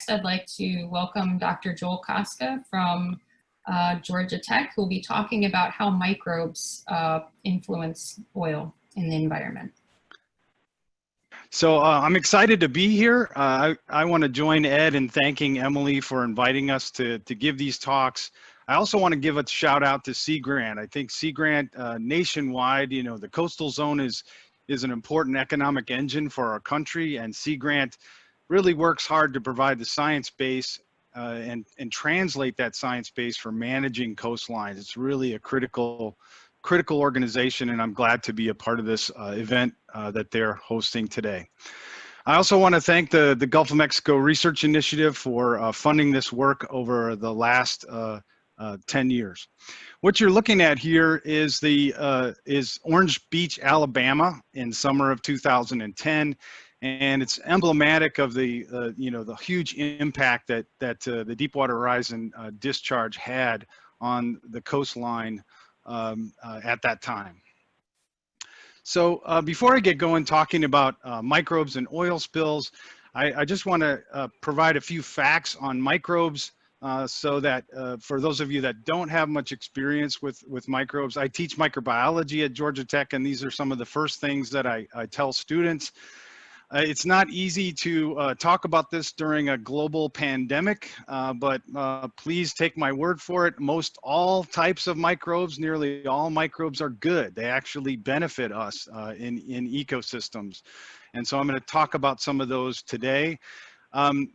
I'd like to welcome Dr. Joel Kostka from Georgia Tech, who will be talking about how microbes influence oil in the environment. So I'm excited to be here. I want to join Ed in thanking Emily for inviting us to give these talks. I also want to give a shout out to Sea Grant. I think Sea Grant nationwide, you know, the coastal zone is an important economic engine for our country, and Sea Grant really works hard to provide the science base and translate that science base for managing coastlines. It's really a critical organization, and I'm glad to be a part of this event that they're hosting today. I also want to thank the Gulf of Mexico Research Initiative for funding this work over the last 10 years. What you're looking at here is is Orange Beach, Alabama in summer of 2010. And it's emblematic of the you know, the huge impact that the Deepwater Horizon discharge had on the coastline at that time. So before I get going talking about microbes and oil spills, I just want to provide a few facts on microbes so that for those of you that don't have much experience with microbes, I teach microbiology at Georgia Tech, and these are some of the first things that I tell students. It's not easy to talk about this during a global pandemic, but please take my word for it. Most all types of microbes, nearly all microbes are good. They actually benefit us in ecosystems. And so I'm going to talk about some of those today.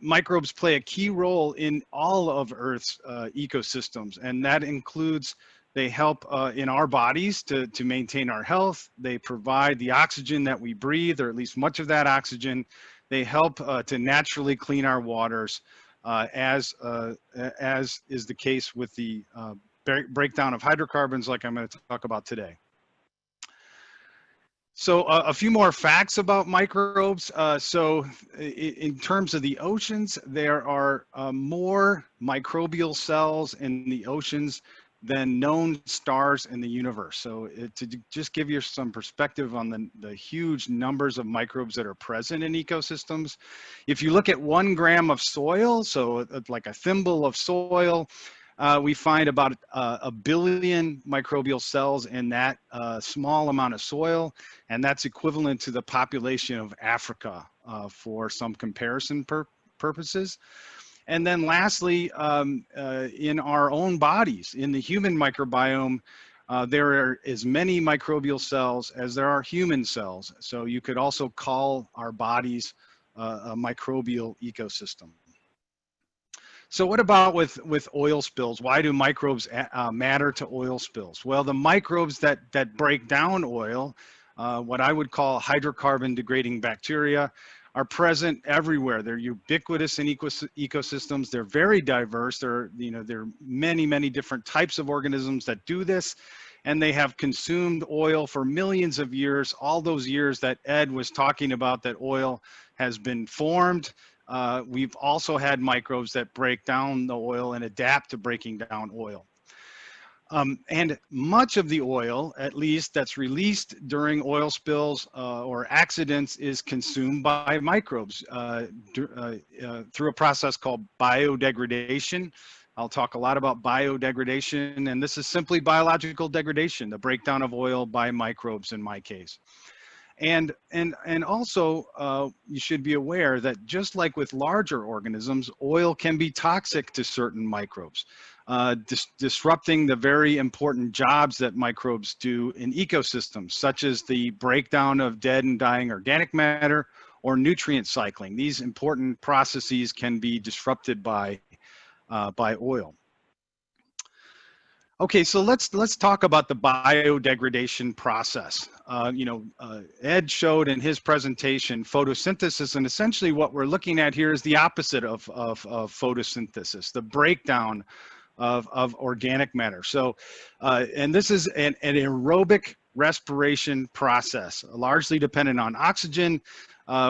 Microbes play a key role in all of Earth's ecosystems, and that includes they help in our bodies to maintain our health. They provide the oxygen that we breathe, or at least much of that oxygen. They help to naturally clean our waters, as is the case with the breakdown of hydrocarbons, like I'm going to talk about today. So a few more facts about microbes. So in terms of the oceans, there are more microbial cells in the oceans than known stars in the universe. So to just give you some perspective on the huge numbers of microbes that are present in ecosystems, if you look at 1 gram of soil, so like a thimble of soil, we find about a billion microbial cells in that small amount of soil, and that's equivalent to the population of Africa for some comparison purposes. And then lastly, in our own bodies, in the human microbiome, there are as many microbial cells as there are human cells. So you could also call our bodies a microbial ecosystem. So what about with oil spills? Why do microbes matter to oil spills? Well, the microbes that break down oil, what I would call hydrocarbon degrading bacteria, are present everywhere. They're ubiquitous in ecosystems. They're very diverse. There are many different types of organisms that do this, and they have consumed oil for millions of years, all those years that Ed was talking about that oil has been formed. We've also had microbes that break down the oil and adapt to breaking down oil. And much of the oil, at least that's released during oil spills or accidents, is consumed by microbes through a process called biodegradation. I'll talk a lot about biodegradation, and this is simply biological degradation, the breakdown of oil by microbes in my case. And also, you should be aware that just like with larger organisms, oil can be toxic to certain microbes, disrupting the very important jobs that microbes do in ecosystems, such as the breakdown of dead and dying organic matter or nutrient cycling. These important processes can be disrupted by oil. Okay, so let's talk about the biodegradation process. Ed showed in his presentation photosynthesis, and essentially what we're looking at here is the opposite of photosynthesis, the breakdown of organic matter. So, and this is an aerobic respiration process, largely dependent on oxygen.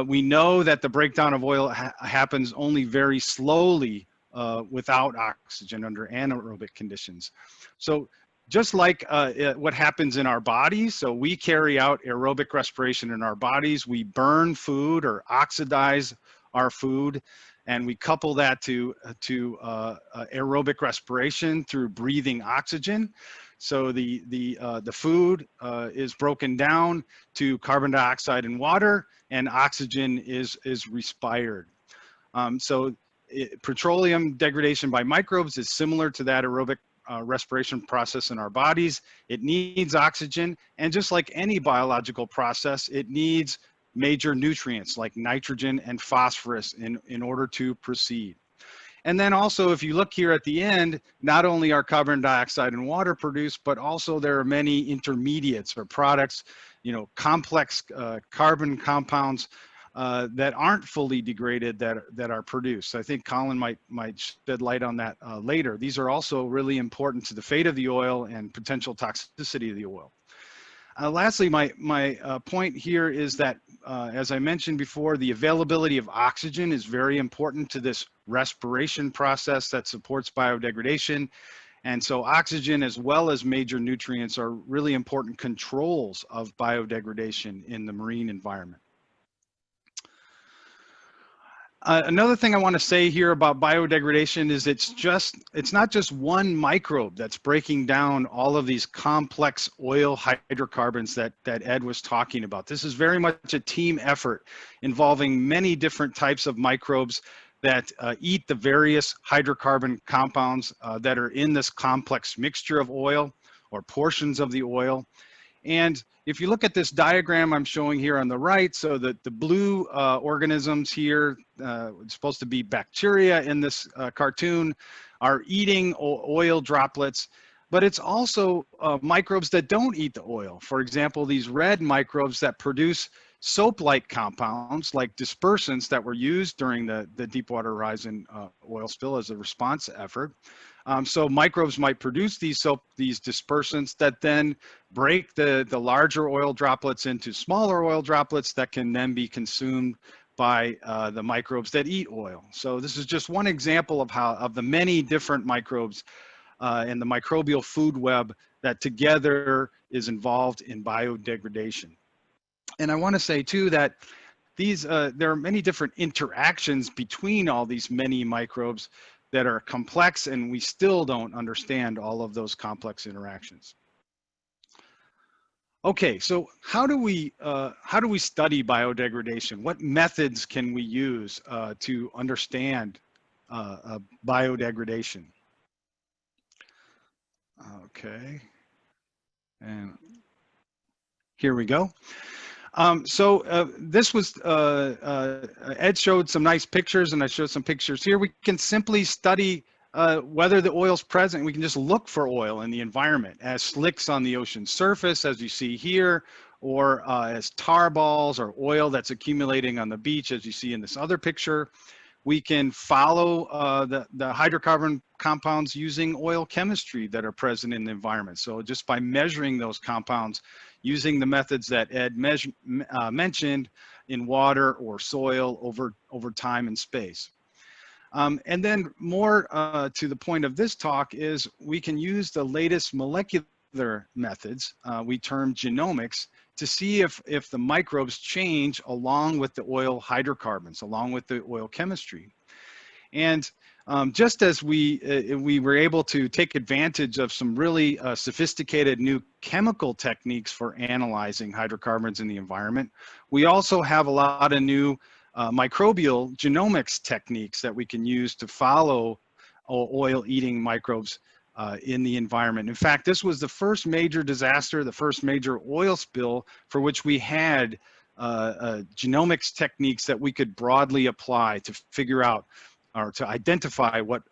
We know that the breakdown of oil happens only very slowly without oxygen under anaerobic conditions. So just like what happens in our bodies, so we carry out aerobic respiration in our bodies, we burn food or oxidize our food, And we couple that to aerobic respiration through breathing oxygen. So the food is broken down to carbon dioxide and water, and oxygen is respired. Petroleum degradation by microbes is similar to that aerobic respiration process in our bodies. It needs oxygen, and just like any biological process, it needs major nutrients like nitrogen and phosphorus in order to proceed. And then also, if you look here at the end, not only are carbon dioxide and water produced, but also there are many intermediates or products, complex carbon compounds that aren't fully degraded that are produced. I think Collin might shed light on that later. These are also really important to the fate of the oil and potential toxicity of the oil. Lastly, my point here is that, as I mentioned before, the availability of oxygen is very important to this respiration process that supports biodegradation. And so oxygen, as well as major nutrients, are really important controls of biodegradation in the marine environment. Another thing I want to say here about biodegradation is it's not just one microbe that's breaking down all of these complex oil hydrocarbons that Ed was talking about. This is very much a team effort involving many different types of microbes that eat the various hydrocarbon compounds that are in this complex mixture of oil or portions of the oil. And if you look at this diagram I'm showing here on the right, so the blue organisms here, it's supposed to be bacteria in this cartoon, are eating oil droplets, but it's also microbes that don't eat the oil. For example, these red microbes that produce soap-like compounds like dispersants that were used during the Deepwater Horizon oil spill as a response effort. So microbes might produce these dispersants that then break the larger oil droplets into smaller oil droplets that can then be consumed by the microbes that eat oil. So this is just one example of the many different microbes and the microbial food web that together is involved in biodegradation. And I want to say too that there are many different interactions between all these many microbes that are complex, and we still don't understand all of those complex interactions. Okay, so how do we study biodegradation? What methods can we use to understand biodegradation? Okay, and here we go. This was, Ed showed some nice pictures, and I showed some pictures here. We can simply study whether the oil's present. We can just look for oil in the environment as slicks on the ocean surface, as you see here, or as tar balls or oil that's accumulating on the beach, as you see in this other picture. We can follow the hydrocarbon compounds using oil chemistry that are present in the environment. So just by measuring those compounds, using the methods that Ed mentioned in water or soil over time and space. And then more to the point of this talk is we can use the latest molecular methods, we term genomics, to see if the microbes change along with the oil hydrocarbons, along with the oil chemistry. And just as we were able to take advantage of some really sophisticated new chemical techniques for analyzing hydrocarbons in the environment, we also have a lot of new microbial genomics techniques that we can use to follow oil-eating microbes in the environment. In fact, this was the first major disaster, the first major oil spill for which we had genomics techniques that we could broadly apply to figure out or to identify what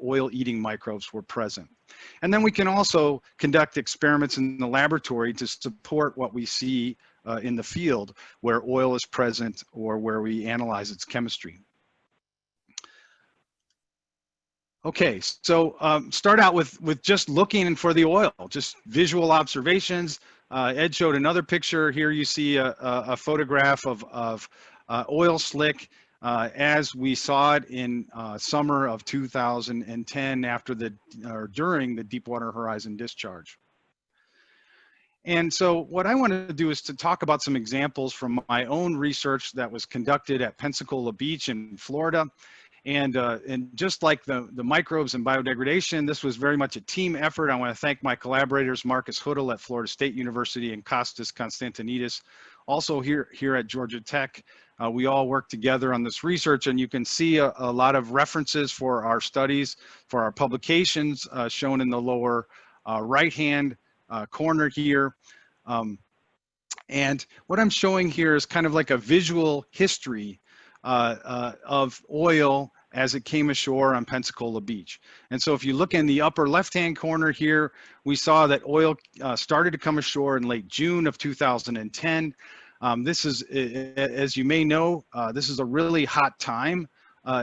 oil-eating microbes were present. And then we can also conduct experiments in the laboratory to support what we see in the field where oil is present or where we analyze its chemistry. Okay, so start out with just looking for the oil, just visual observations. Ed showed another picture. Here you see a photograph of oil slick as we saw it in summer of 2010 during the Deepwater Horizon discharge. And so what I want to do is to talk about some examples from my own research that was conducted at Pensacola Beach in Florida. And just like the microbes and biodegradation, this was very much a team effort. I want to thank my collaborators, Marcus Hoodle at Florida State University and Kostas Konstantinidis, also here at Georgia Tech. We all work together on this research, and you can see a lot of references for our studies, for our publications shown in the lower right-hand corner here. And what I'm showing here is kind of like a visual history of oil as it came ashore on Pensacola Beach. And so if you look in the upper left-hand corner here, we saw that oil started to come ashore in late June of 2010. This is, as you may know, this is a really hot time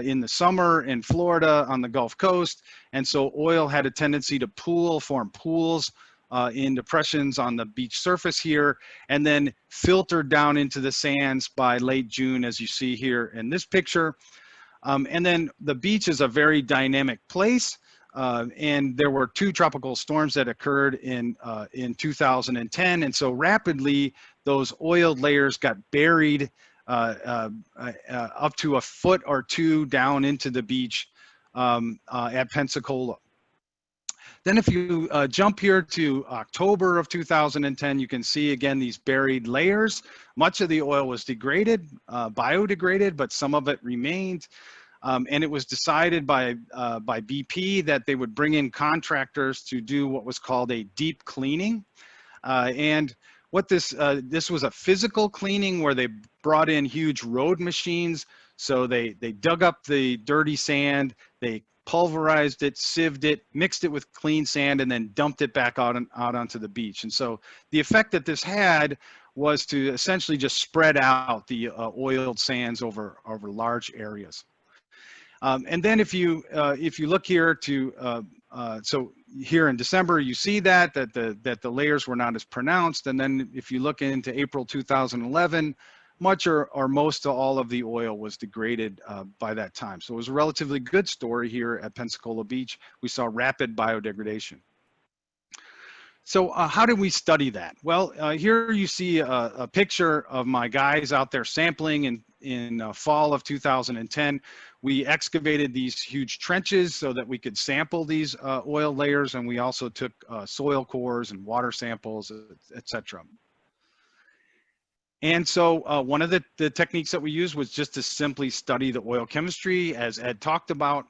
in the summer in Florida on the Gulf Coast. And so oil had a tendency to form pools in depressions on the beach surface here, and then filtered down into the sands by late June, as you see here in this picture. And then the beach is a very dynamic place, and there were 2 tropical storms that occurred in 2010, and so rapidly those oiled layers got buried up to a foot or 2 down into the beach at Pensacola. Then if you jump here to October of 2010, you can see again these buried layers. Much of the oil was degraded, biodegraded, but some of it remained. And it was decided by BP that they would bring in contractors to do what was called a deep cleaning. And what this was a physical cleaning where they brought in huge road machines. So they dug up the dirty sand, they pulverized it, sieved it, mixed it with clean sand, and then dumped it back out onto the beach. And so the effect that this had was to essentially just spread out the oiled sands over large areas. And then if you look here to so here in December, you see that the layers were not as pronounced. And then if you look into April 2011, much or most of all of the oil was degraded by that time. So it was a relatively good story here at Pensacola Beach. We saw rapid biodegradation. So how did we study that? Well, here you see a picture of my guys out there sampling in fall of 2010. We excavated these huge trenches so that we could sample these oil layers, and we also took soil cores and water samples, etc. And so one of the techniques that we used was just to simply study the oil chemistry, as Ed talked about.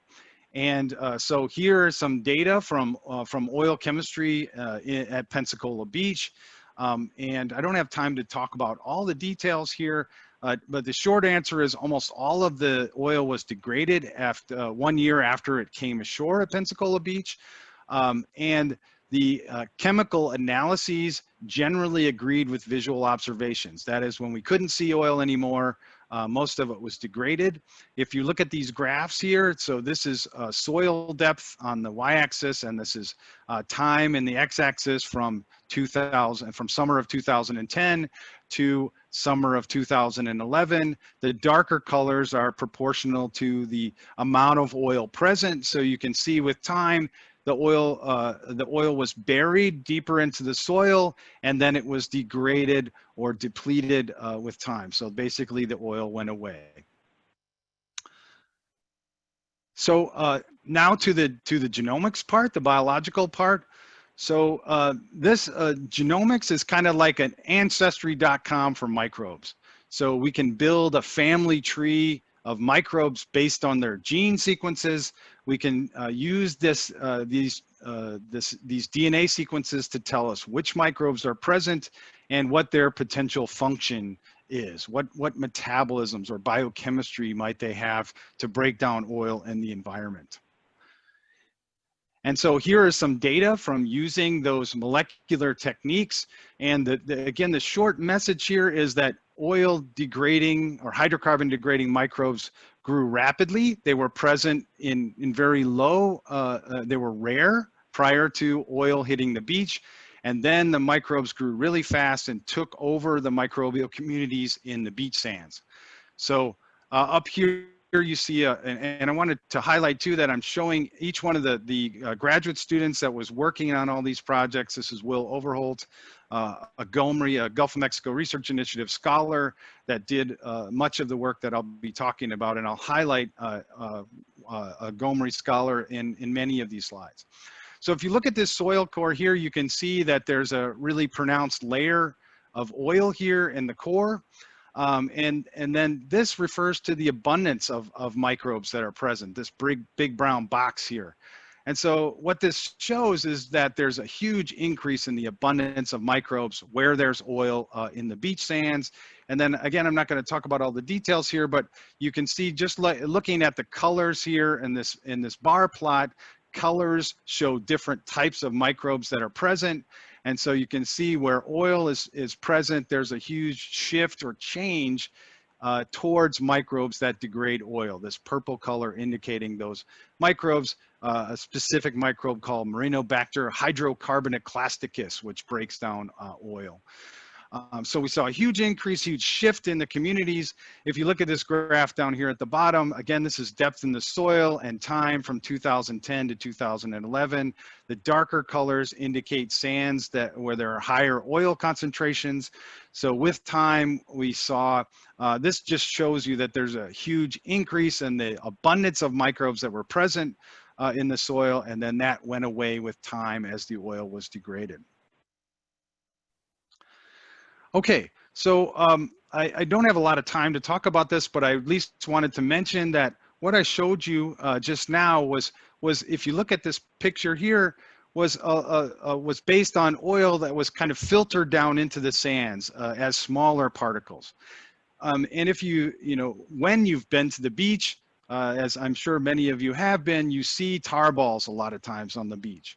And so here is some data from oil chemistry at Pensacola Beach. And I don't have time to talk about all the details here, but the short answer is almost all of the oil was degraded after 1 year after it came ashore at Pensacola Beach. And the chemical analyses generally agreed with visual observations. That is, when we couldn't see oil anymore, most of it was degraded. If you look at these graphs here, so this is soil depth on the y-axis, and this is time in the x-axis from summer of 2010 to summer of 2011. The darker colors are proportional to the amount of oil present. So you can see with time, the oil was buried deeper into the soil, and then it was degraded or depleted with time. So basically the oil went away. So now to the genomics part, the biological part. So this genomics is kind of like an ancestry.com for microbes. So we can build a family tree of microbes based on their gene sequences. We can use these DNA sequences to tell us which microbes are present and what their potential function is. What metabolisms or biochemistry might they have to break down oil in the environment. And so here is some data from using those molecular techniques. And again, the short message here is that oil degrading or hydrocarbon degrading microbes grew rapidly. They were present in very low, they were rare prior to oil hitting the beach. And then the microbes grew really fast and took over the microbial communities in the beach sands. So up here you see, and I wanted to highlight too that I'm showing each one of the graduate students that was working on all these projects. This is Will Overholt, a GOMRI, a Gulf of Mexico Research Initiative scholar that did much of the work that I'll be talking about, and I'll highlight a GOMRI scholar in many of these slides. So if you look at this soil core here, you can see that there's a really pronounced layer of oil here in the core. And then this refers to the abundance of microbes that are present, this big brown box here. And so what this shows is that there's a huge increase in the abundance of microbes where there's oil in the beach sands. And then again, I'm not going to talk about all the details here, but you can see just looking at the colors here in this bar plot, colors show different types of microbes that are present. And so you can see where oil is present, there's a huge shift or change towards microbes that degrade oil. This purple color indicating those microbes, a specific microbe called Marinobacter hydrocarbonate clasticus, which breaks down oil. So we saw a huge increase, huge shift in the communities. If you look at this graph down here at the bottom, again, this is depth in the soil and time from 2010 to 2011. The darker colors indicate sands where there are higher oil concentrations. So with time, we saw, this just shows you that there's a huge increase in the abundance of microbes that were present in the soil, and then that went away with time as the oil was degraded. Okay, so I don't have a lot of time to talk about this, but I at least wanted to mention that what I showed you just now was if you look at this picture here, was based on oil that was kind of filtered down into the sands as smaller particles. And if when you've been to the beach, as I'm sure many of you have been, you see tar balls a lot of times on the beach.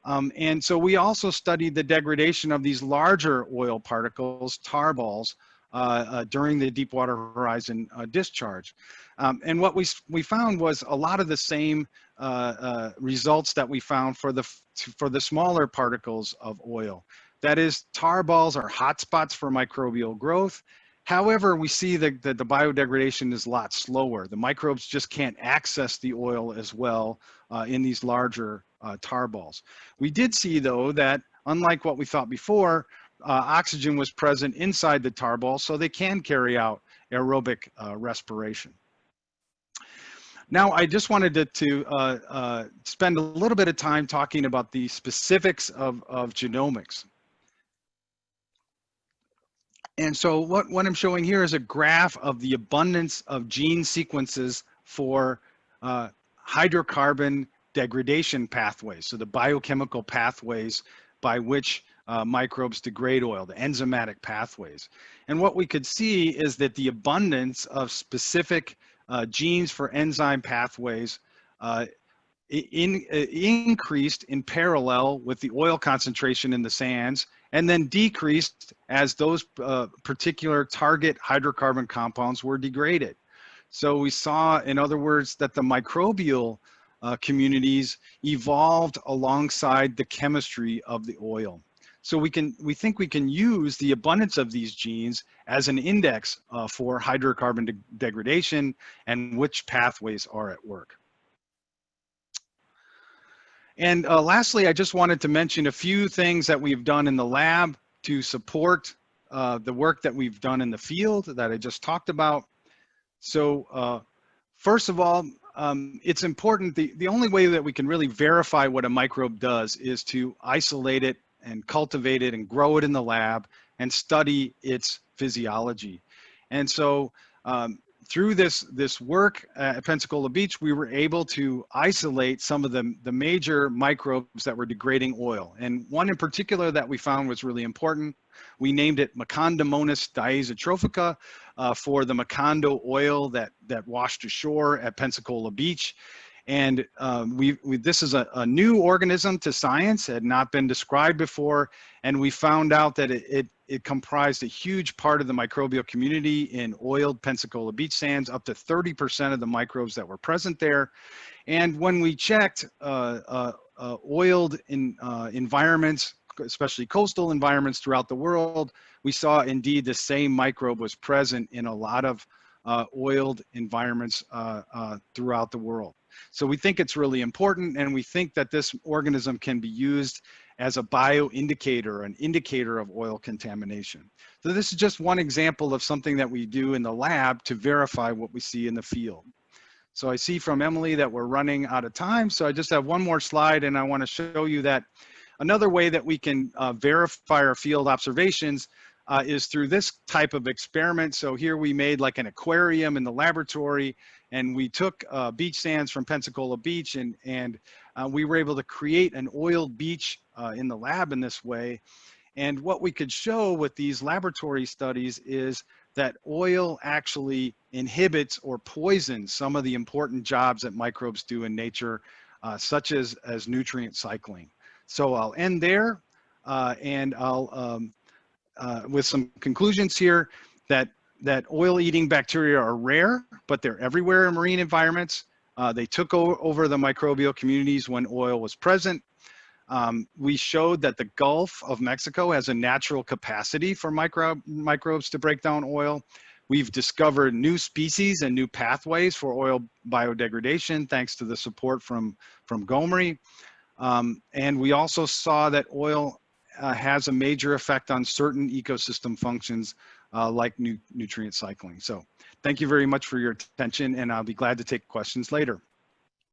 And so we also studied the degradation of these larger oil particles, tar balls, during the Deepwater Horizon discharge. And what we found was a lot of the same results that we found for the smaller particles of oil. That is, tar balls are hotspots for microbial growth. However, we see that the biodegradation is a lot slower. The microbes just can't access the oil as well in these larger tar balls. We did see, though, that unlike what we thought before, oxygen was present inside the tar ball, so they can carry out aerobic respiration. Now, I just wanted to spend a little bit of time talking about the specifics of genomics. And so what I'm showing here is a graph of the abundance of gene sequences for hydrocarbon degradation pathways, so the biochemical pathways by which microbes degrade oil, the enzymatic pathways. And what we could see is that the abundance of specific genes for enzyme pathways increased in parallel with the oil concentration in the sands, and then decreased as those particular target hydrocarbon compounds were degraded. So we saw, in other words, that the microbial communities evolved alongside the chemistry of the oil. So we think we can use the abundance of these genes as an index for hydrocarbon degradation and which pathways are at work. And lastly, I just wanted to mention a few things that we've done in the lab to support the work that we've done in the field that I just talked about. So first of all, it's important, the only way that we can really verify what a microbe does is to isolate it and cultivate it and grow it in the lab and study its physiology. And so through this work at Pensacola Beach, we were able to isolate some of the major microbes that were degrading oil. And one in particular that we found was really important. We named it Macondomonas diazotrophica for the Macondo oil that washed ashore at Pensacola Beach. And this is a new organism to science, had not been described before, and we found out that it comprised a huge part of the microbial community in oiled Pensacola Beach sands, up to 30% of the microbes that were present there. And when we checked oiled environments, especially coastal environments throughout the world, we saw indeed the same microbe was present in a lot of oiled environments throughout the world. So we think it's really important, and we think that this organism can be used as a bioindicator, an indicator of oil contamination. So this is just one example of something that we do in the lab to verify what we see in the field. So I see from Emily that we're running out of time, so I just have one more slide, and I want to show you that another way that we can verify our field observations is through this type of experiment. So here we made like an aquarium in the laboratory, and we took beach sands from Pensacola Beach, and we were able to create an oiled beach in the lab in this way. And what we could show with these laboratory studies is that oil actually inhibits or poisons some of the important jobs that microbes do in nature, such as nutrient cycling. So I'll end there, and I'll, with some conclusions here, that oil-eating bacteria are rare, but they're everywhere in marine environments. They took over the microbial communities when oil was present. We showed that the Gulf of Mexico has a natural capacity for microbes to break down oil. We've discovered new species and new pathways for oil biodegradation, thanks to the support from Gomery. And we also saw that oil has a major effect on certain ecosystem functions like nutrient cycling. So thank you very much for your attention, and I'll be glad to take questions later.